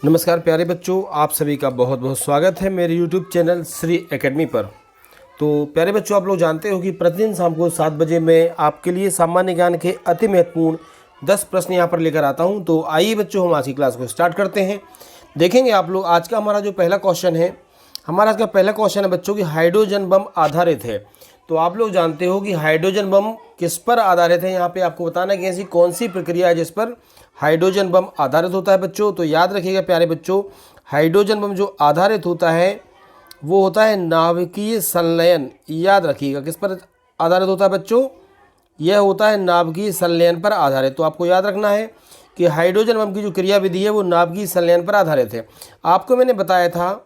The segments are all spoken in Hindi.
नमस्कार प्यारे बच्चों, आप सभी का बहुत बहुत स्वागत है मेरे YouTube चैनल श्री एकेडमी पर। तो प्यारे बच्चों, आप लोग जानते हो कि प्रतिदिन शाम को 7 बजे मैं आपके लिए सामान्य ज्ञान के अति महत्वपूर्ण 10 प्रश्न यहाँ पर लेकर आता हूँ। तो आइए बच्चों, हम आज की क्लास को स्टार्ट करते हैं। देखेंगे आप लोग आज का हमारा जो पहला क्वेश्चन है, हमारा आज का पहला क्वेश्चन है बच्चों कि हाइड्रोजन बम आधारित है। तो आप लोग जानते हो कि हाइड्रोजन बम किस पर आधारित है। यहाँ पे आपको बताना है कि ऐसी कौन सी प्रक्रिया है जिस पर हाइड्रोजन बम आधारित होता है बच्चों। तो याद रखिएगा प्यारे बच्चों, हाइड्रोजन बम जो आधारित होता है वो होता है नाभिकीय संलयन। याद रखिएगा किस पर आधारित होता है बच्चों, यह होता है नाभिकीय संलयन पर आधारित। तो आपको याद रखना है कि हाइड्रोजन बम की जो क्रिया विधि है वो नाभिकीय संलयन पर आधारित है। आपको मैंने बताया था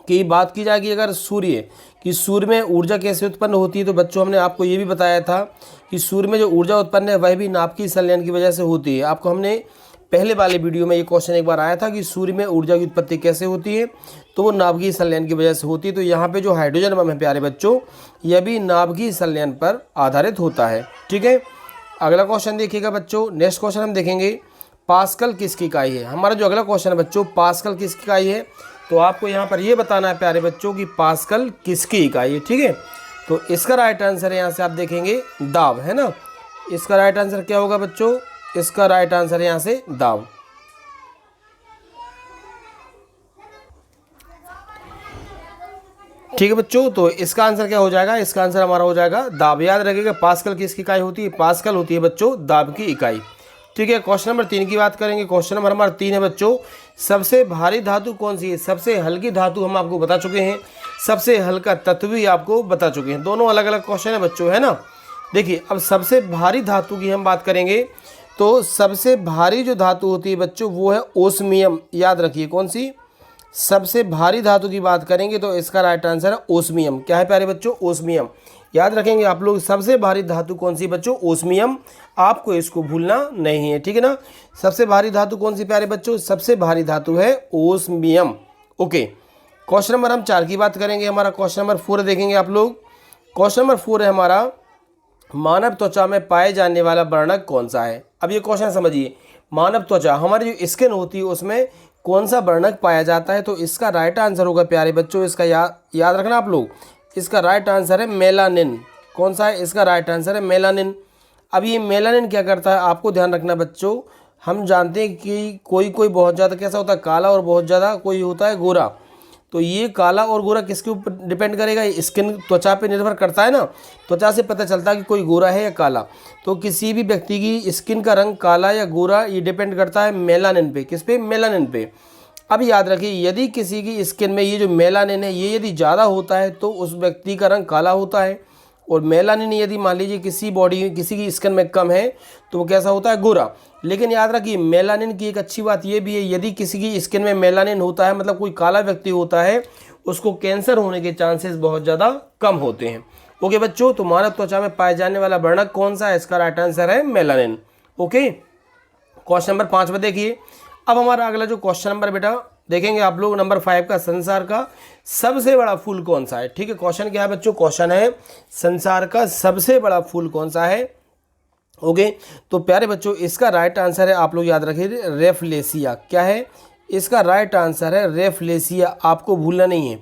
कि बात की जाएगी अगर सूर्य में ऊर्जा कैसे उत्पन्न होती है, तो बच्चों हमने आपको ये भी बताया था कि सूर्य में जो ऊर्जा उत्पन्न है वह भी नाभिकीय संलयन की वजह से होती है। आपको हमने पहले वाले वीडियो में ये क्वेश्चन एक बार आया था कि सूर्य में ऊर्जा की उत्पत्ति कैसे होती है, तो वो नाभिकीय संलयन की वजह से होती है। तो यहाँ पे जो हाइड्रोजन बम है प्यारे बच्चों, यह भी नाभिकीय संलयन पर आधारित होता है। ठीक है, अगला क्वेश्चन देखिएगा बच्चों। नेक्स्ट क्वेश्चन हम देखेंगे पास्कल किसकी इकाई है। हमारा जो अगला क्वेश्चन है बच्चों, पास्कल किसकी इकाई है, तो आपको यहाँ पर ये बताना है प्यारे बच्चों कि पास्कल किसकी इकाई है। ठीक है, तो इसका राइट आंसर है यहाँ से आप देखेंगे दाब, है ना। इसका राइट आंसर क्या होगा बच्चों, इसका राइट आंसर है यहाँ से दाब। ठीक है बच्चों, तो इसका आंसर क्या हो जाएगा, इसका आंसर हमारा हो जाएगा दाब। याद रखिएगा पास्कल किसकी इकाई होती है, पास्कल होती है बच्चों दाब की इकाई। ठीक है, क्वेश्चन नंबर 3 की बात करेंगे। क्वेश्चन नंबर हमारा 3 है बच्चों, सबसे भारी धातु कौन सी है। सबसे हल्की धातु हम आपको बता चुके हैं, सबसे हल्का तत्व भी आपको बता चुके हैं। दोनों अलग अलग क्वेश्चन है बच्चों, है ना। देखिए अब सबसे भारी धातु की हम बात करेंगे, तो सबसे भारी जो धातु होती है बच्चों वो है ओस्मियम। याद रखिए कौन सी, सबसे भारी धातु की बात करेंगे तो इसका राइट आंसर है ओस्मियम। क्या है प्यारे बच्चों, ओस्मियम। याद रखेंगे आप लोग, सबसे भारी धातु कौन सी बच्चों, ओस्मियम। आपको इसको भूलना नहीं है, ठीक है ना। सबसे भारी धातु कौन सी प्यारे बच्चों, सबसे भारी धातु है ओस्मियम। ओके, क्वेश्चन नंबर हम 4 की बात करेंगे। हमारा क्वेश्चन नंबर 4 देखेंगे आप लोग। क्वेश्चन नंबर 4 है हमारा, मानव त्वचा में पाए जाने वाला वर्णक कौन सा है। अब ये क्वेश्चन समझिए, मानव त्वचा हमारी जो स्किन होती है उसमें कौन सा वर्णक पाया जाता है, तो इसका राइट आंसर होगा प्यारे बच्चों, इसका याद रखना आप लोग, इसका राइट आंसर है मेलानिन। कौन सा है, इसका राइट आंसर है मेलानिन। अब ये मेलानिन क्या करता है, आपको ध्यान रखना बच्चों। हम जानते हैं कि कोई बहुत ज़्यादा कैसा होता है, काला, और बहुत ज़्यादा कोई होता है गोरा। तो ये काला और गोरा किसके ऊपर डिपेंड करेगा, स्किन त्वचा पे निर्भर करता है ना। त्वचा से पता चलता है कि कोई गोरा है या काला। तो किसी भी व्यक्ति की स्किन का रंग काला या गोरा ये डिपेंड करता है मेलानिन पे। किस पे, मेलानिन पे। अब याद रखिए, यदि किसी की स्किन में ये जो मेलानिन है ये यदि ज़्यादा होता है तो उस व्यक्ति का रंग काला होता है, और मेलानिन यदि मान लीजिए किसी की स्किन में कम है तो वो कैसा होता है, गोरा। लेकिन याद रखिए मेलानिन की एक अच्छी बात ये भी है, यदि किसी की स्किन में मेलानिन होता है, मतलब कोई काला व्यक्ति होता है, उसको कैंसर होने के चांसेस बहुत ज़्यादा कम होते हैं। ओके बच्चों, तो मानव त्वचा में पाए जाने वाला वर्णक कौन सा है, इसका राइट आंसर है मेलानिन। ओके, क्वेश्चन नंबर 5 में देखिए। अब हमारा अगला जो क्वेश्चन नंबर बेटा देखेंगे आप लोग, नंबर 5 का, संसार का सबसे बड़ा फूल कौन सा है। ठीक है, क्वेश्चन क्या है बच्चों, क्वेश्चन है संसार का सबसे बड़ा फूल कौन सा है। ओके, तो प्यारे बच्चों इसका राइट आंसर है, आप लोग याद रखिए, रेफलेसिया। क्या है, इसका राइट आंसर है रेफलेसिया। आपको भूलना नहीं है,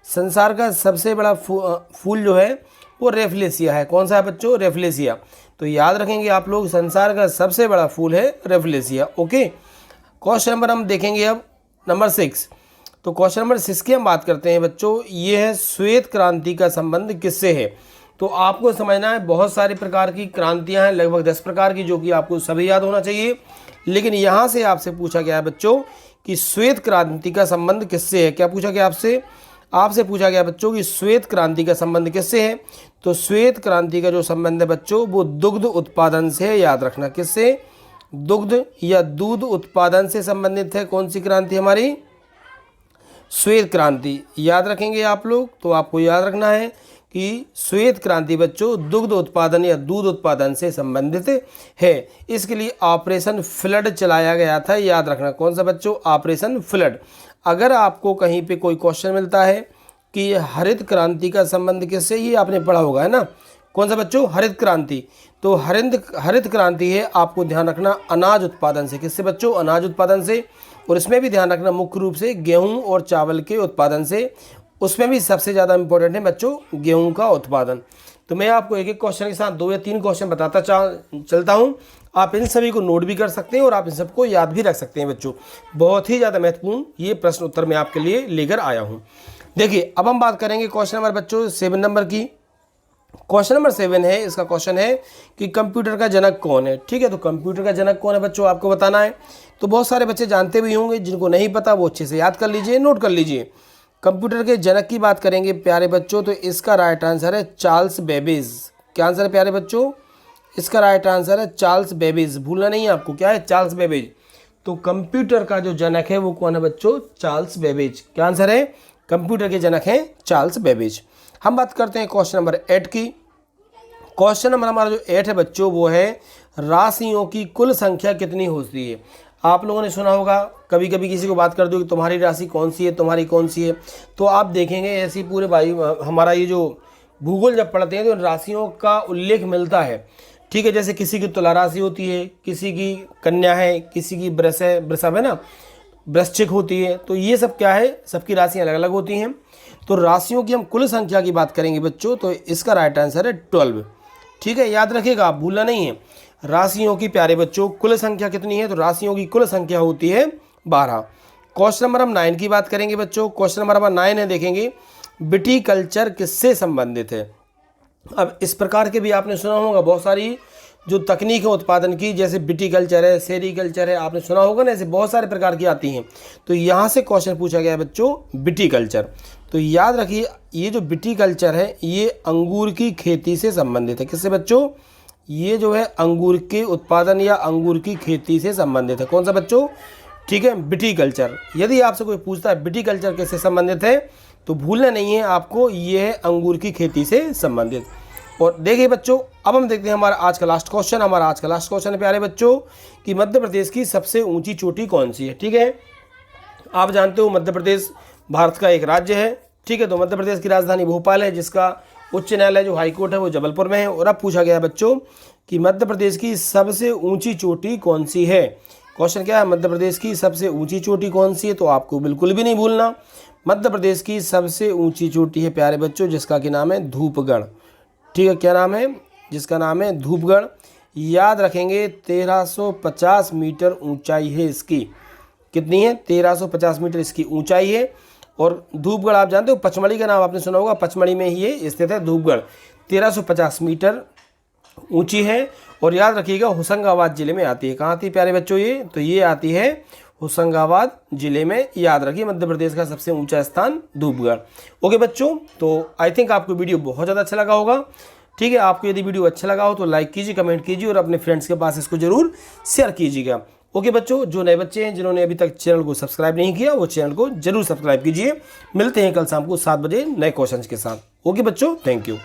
संसार का सबसे बड़ा फूल जो है वो रेफलेसिया है। कौन सा है बच्चों, रेफलेसिया। तो याद रखेंगे आप लोग, संसार का सबसे बड़ा फूल है रेफलेसिया। ओके, क्वेश्चन नंबर हम देखेंगे अब नंबर 6। तो क्वेश्चन नंबर 6 की हम बात करते हैं बच्चों, ये है श्वेत क्रांति का संबंध किससे है। तो आपको समझना है बहुत सारी प्रकार की क्रांतियां हैं, लगभग 10 प्रकार की, जो कि आपको सभी याद होना चाहिए। लेकिन यहाँ से आपसे पूछा गया है बच्चों कि श्वेत क्रांति का संबंध किससे है। क्या पूछा गया आपसे पूछा गया बच्चों कि श्वेत क्रांति का संबंध किससे है। तो श्वेत क्रांति का जो संबंध है बच्चों वो दुग्ध उत्पादन से है। याद रखना, किससे, दुग्ध या दूध उत्पादन से संबंधित है। कौन सी क्रांति हमारी, श्वेत क्रांति। याद रखेंगे आप लोग, तो आपको याद रखना है कि श्वेत क्रांति बच्चों दुग्ध उत्पादन या दूध उत्पादन से संबंधित है। इसके लिए ऑपरेशन फ्लड चलाया गया था। याद रखना, कौन सा बच्चों, ऑपरेशन फ्लड। अगर आपको कहीं पे कोई क्वेश्चन मिलता है कि हरित क्रांति का संबंध किससे, ये आपने पढ़ा होगा, है ना। कौन सा बच्चों? हरित क्रांति। तो हरित क्रांति है, आपको ध्यान रखना अनाज उत्पादन से। किससे बच्चों? अनाज उत्पादन से। और इसमें भी ध्यान रखना मुख्य रूप से गेहूं और चावल के उत्पादन से। उसमें भी सबसे ज़्यादा इंपॉर्टेंट है बच्चों गेहूं का उत्पादन। तो मैं आपको एक एक क्वेश्चन के साथ 2 या 3 क्वेश्चन बताता चलता हूं। आप इन सभी को नोट भी कर सकते हैं और आप इन सबको याद भी रख सकते हैं बच्चों। बहुत ही ज़्यादा महत्वपूर्ण ये प्रश्न उत्तर मैं आपके लिए लेकर आया हूँ। देखिए अब हम बात करेंगे क्वेश्चन नंबर बच्चों 7 नंबर की। क्वेश्चन नंबर 7 है, इसका क्वेश्चन है कि कंप्यूटर का जनक कौन है। ठीक है, तो कंप्यूटर का जनक कौन है बच्चों आपको बताना है। तो बहुत सारे बच्चे जानते भी होंगे, जिनको नहीं पता वो अच्छे से याद कर लीजिए, नोट कर लीजिए। कंप्यूटर के जनक की बात करेंगे प्यारे बच्चों, तो इसका राइट आंसर है चार्ल्स बेबेज। क्या आंसर है प्यारे बच्चों? इसका राइट आंसर है चार्ल्स बेबेज। भूलना नहीं है आपको, क्या है? Charles Babbage. तो कंप्यूटर का जो जनक है वो कौन है बच्चों? Charles Babbage. क्या आंसर है? कंप्यूटर के जनक हैं चार्ल्स बेबेज। हम बात करते हैं क्वेश्चन नंबर 8 की। क्वेश्चन नंबर हमारा जो 8 है बच्चों वो है राशियों की कुल संख्या कितनी होती है। आप लोगों ने सुना होगा, कभी कभी किसी को बात कर दो कि तुम्हारी राशि कौन सी है, तुम्हारी कौन सी है, तो आप देखेंगे ऐसी पूरे भाई हमारा ये जो भूगोल जब पढ़ते हैं तो इन राशियों का उल्लेख मिलता है। ठीक है, जैसे किसी की तुला राशि होती है, किसी की कन्या है, किसी की वृषभ है ना, वृश्चिक होती है। तो ये सब क्या है, सबकी राशियाँ अलग अलग होती हैं। तो राशियों की हम कुल संख्या की बात करेंगे बच्चों, तो इसका राइट आंसर है 12। ठीक है, याद रखिएगा, आप भूलना नहीं है। राशियों की प्यारे बच्चों कुल संख्या कितनी है? तो राशियों की कुल संख्या होती है 12। क्वेश्चन नंबर हम 9 की बात करेंगे बच्चों। क्वेश्चन नंबर 9 है, देखेंगे विटीकल्चर किससे संबंधित है। अब इस प्रकार के भी आपने सुना होगा, बहुत सारी जो तकनीक है उत्पादन की, जैसे विटीकल्चर है, सेरीकल्चर है, आपने सुना होगा ना, ऐसे बहुत सारे प्रकार की आती हैं। तो यहाँ से क्वेश्चन पूछा गया है बच्चों विटीकल्चर। तो याद रखिए ये जो विटीकल्चर है ये अंगूर की खेती से संबंधित है। किससे बच्चों? ये जो है अंगूर के उत्पादन या अंगूर की खेती से संबंधित है। कौन सा बच्चों? ठीक है, विटीकल्चर। यदि आपसे कोई पूछता है विटीकल्चर किससे संबंधित है, तो भूलना नहीं है आपको, ये है अंगूर की खेती से संबंधित। और देखिए बच्चों अब हम देखते हैं हमारा आज का लास्ट क्वेश्चन। हमारा आज का लास्ट क्वेश्चन है प्यारे बच्चों कि मध्य प्रदेश की सबसे ऊंची चोटी कौन सी है। ठीक है, आप जानते हो मध्य प्रदेश भारत का एक राज्य है। ठीक है, तो मध्य प्रदेश की राजधानी भोपाल है, जिसका उच्च न्यायालय जो हाईकोर्ट है वो जबलपुर में है। और अब पूछा गया है बच्चों कि मध्य प्रदेश की सबसे ऊंची चोटी कौन सी है। क्वेश्चन क्या है? मध्य प्रदेश की सबसे ऊंची चोटी कौन सी है। तो आपको बिल्कुल भी नहीं भूलना, मध्य प्रदेश की सबसे ऊंची चोटी है प्यारे बच्चों जिसका कि नाम है धूपगढ़। ठीक है, क्या नाम है? जिसका नाम है धूपगढ़। याद रखेंगे 1350 मीटर ऊंचाई है इसकी। कितनी है? 1350 मीटर इसकी ऊंचाई है। और धूपगढ़ आप जानते हो, पचमढ़ी का नाम आपने सुना होगा, पचमढ़ी में ही ये स्थित है धूपगढ़। 1350 मीटर ऊंची है। और याद रखिएगा होशंगाबाद जिले में आती है। कहाँ आती है प्यारे बच्चों ये? तो ये आती है होशंगाबाद जिले में। याद रखिए मध्य प्रदेश का सबसे ऊंचा स्थान धूपगढ़। ओके बच्चों, तो आई थिंक आपको वीडियो बहुत ज़्यादा अच्छा लगा होगा। ठीक है, आपको यदि वीडियो अच्छा लगा हो तो लाइक कीजिए, कमेंट कीजिए और अपने फ्रेंड्स के पास इसको जरूर शेयर कीजिएगा। ओके बच्चों, जो नए बच्चे हैं जिन्होंने अभी तक चैनल को सब्सक्राइब नहीं किया वो चैनल को जरूर सब्सक्राइब कीजिए। मिलते हैं कल शाम को 7 बजे नए क्वेश्चन के साथ। ओके बच्चों, थैंक यू।